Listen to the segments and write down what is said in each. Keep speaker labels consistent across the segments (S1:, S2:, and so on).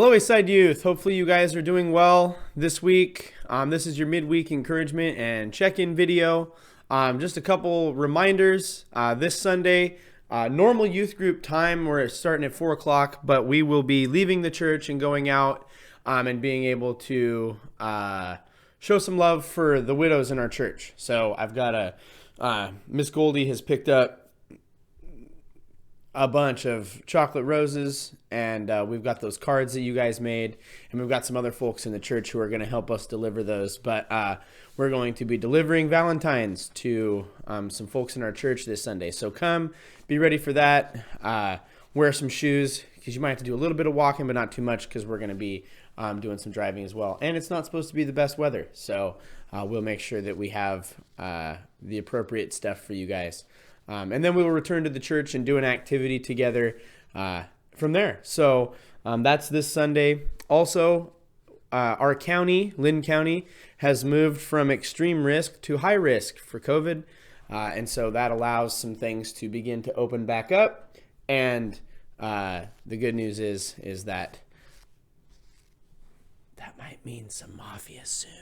S1: Hello, Eastside Youth. Hopefully you guys are doing well this week. This is your midweek encouragement and check-in video. Just a couple reminders. This Sunday, normal youth group time, we're starting at 4 o'clock, but we will be leaving the church and going out and being able to show some love for the widows in our church. So I've got Miss Goldie has picked up a bunch of chocolate roses, and we've got those cards that you guys made, and we've got some other folks in the church who are going to help us deliver those. But we're going to be delivering Valentines to some folks in our church this Sunday. So come, be ready for that. Wear some shoes, because you might have to do a little bit of walking, but not too much, because we're going to be doing some driving as well. And it's not supposed to be the best weather, so we'll make sure that we have the appropriate stuff for you guys. And then we will return to the church and do an activity together from there. So that's this Sunday. Also, our county, Lynn County, has moved from extreme risk to high risk for COVID. And so that allows some things to begin to open back up. And the good news is that might mean some mafia soon.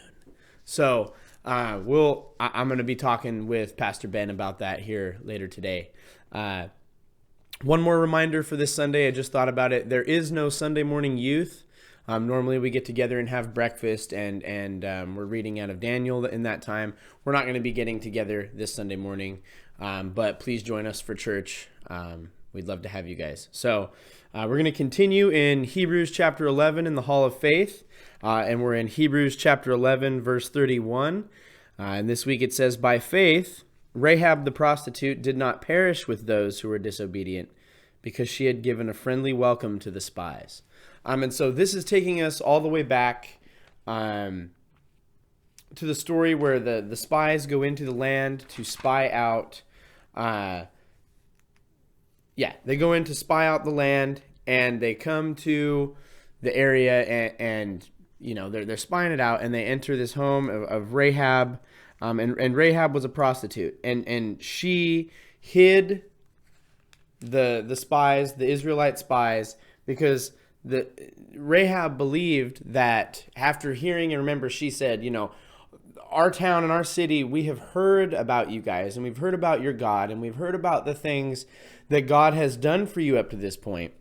S1: So I'm going to be talking with Pastor Ben about that here later today. One more reminder for this Sunday. I just thought about it. There is no Sunday morning youth. Normally we get together and have breakfast, and we're reading out of Daniel in that time. We're not going to be getting together this Sunday morning, but please join us for church. We'd love to have you guys. So we're going to continue in Hebrews chapter 11 in the Hall of Faith. And we're in Hebrews chapter 11, verse 31. And this week it says, "By faith, Rahab the prostitute did not perish with those who were disobedient, because she had given a friendly welcome to the spies." And so this is taking us all the way back to the story where the spies go into the land to spy out. They go in to spy out the land, and they come to the area and they're spying it out, and they enter this home of Rahab, and Rahab was a prostitute, and she hid the spies, the Israelite spies, because Rahab believed that after hearing, and remember she said, our town and our city, we have heard about you guys, and we've heard about your God, and we've heard about the things that God has done for you up to this point.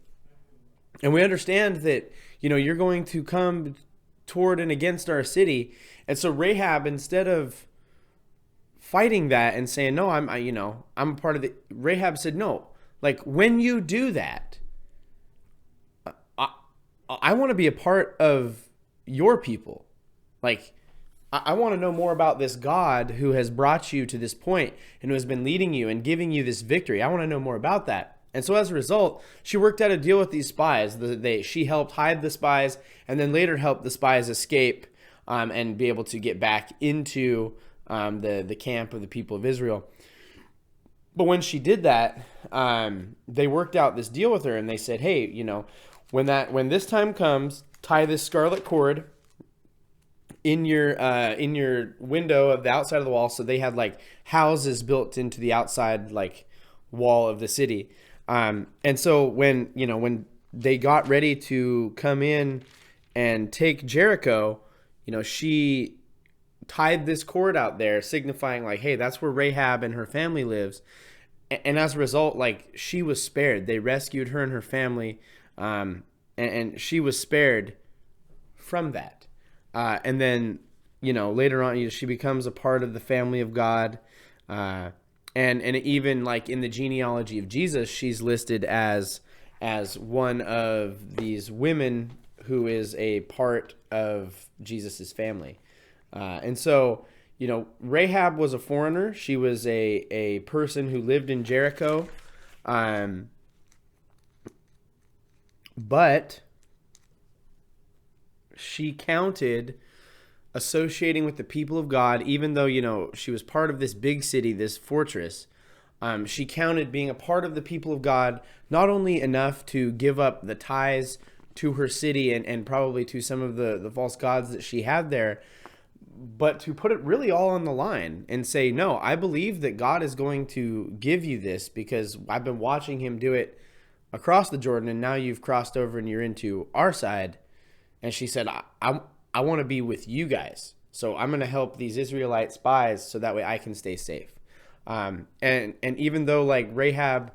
S1: And we understand that, you're going to come toward and against our city. And so Rahab, instead of fighting that and saying, no, I'm a part of the, Rahab said, no, like when you do that, I want to be a part of your people. Like, I want to know more about this God who has brought you to this point and who has been leading you and giving you this victory. I want to know more about that. And so as a result, she worked out a deal with these spies. She helped hide the spies, and then later helped the spies escape and be able to get back into the camp of the people of Israel. But when she did that, they worked out this deal with her, and they said, hey, when this time comes, tie this scarlet cord in your window of the outside of the wall. So they had like houses built into the outside like wall of the city. And so when they got ready to come in and take Jericho, she tied this cord out there, signifying like, hey, that's where Rahab and her family lives. And as a result, like, she was spared. They rescued her and her family, and she was spared from that. And then, later on, she becomes a part of the family of God. And even like in the genealogy of Jesus, she's listed as one of these women who is a part of Jesus's family. And so, Rahab was a foreigner. She was a person who lived in Jericho. But she counted associating with the people of God, even though, she was part of this big city, this fortress. She counted being a part of the people of God, not only enough to give up the ties to her city and probably to some of the false gods that she had there, but to put it really all on the line and say, no, I believe that God is going to give you this because I've been watching him do it across the Jordan, and now you've crossed over and you're into our side. and she said, I want to be with you guys. So I'm going to help these Israelite spies so that way I can stay safe. And even though like Rahab,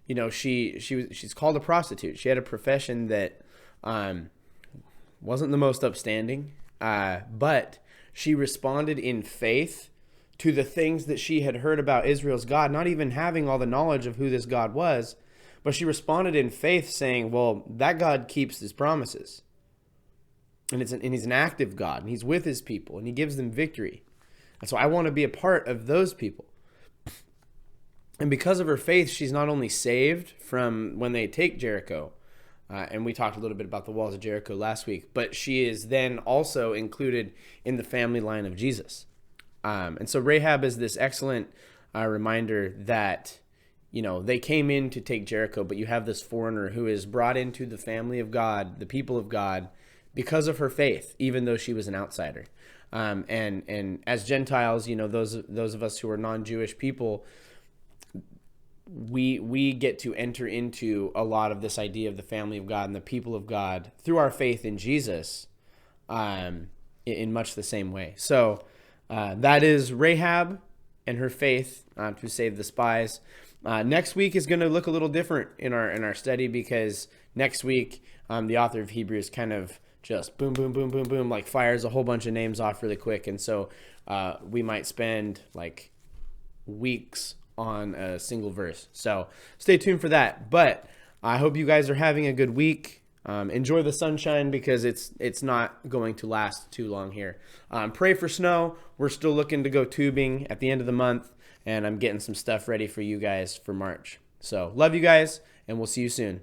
S1: you know, she's called a prostitute. She had a profession that wasn't the most upstanding, but she responded in faith to the things that she had heard about Israel's God, not even having all the knowledge of who this God was, but she responded in faith saying, well, that God keeps his promises. And he's an active God, and he's with his people, and he gives them victory. And so I want to be a part of those people. And because of her faith, she's not only saved from when they take Jericho, and we talked a little bit about the walls of Jericho last week, but she is then also included in the family line of Jesus. And so Rahab is this excellent reminder that, you know, they came in to take Jericho, but you have this foreigner who is brought into the family of God, the people of God, because of her faith, even though she was an outsider. And as Gentiles, you know, those of us who are non-Jewish people, we get to enter into a lot of this idea of the family of God and the people of God through our faith in Jesus, in much the same way. So that is Rahab and her faith to save the spies. Next week is going to look a little different in our study, because next week the author of Hebrews kind of just boom, boom, boom, boom, boom, like fires a whole bunch of names off really quick. And so we might spend like weeks on a single verse. So stay tuned for that. But I hope you guys are having a good week. Enjoy the sunshine, because it's not going to last too long here. Pray for snow. We're still looking to go tubing at the end of the month, and I'm getting some stuff ready for you guys for March. So love you guys, and we'll see you soon.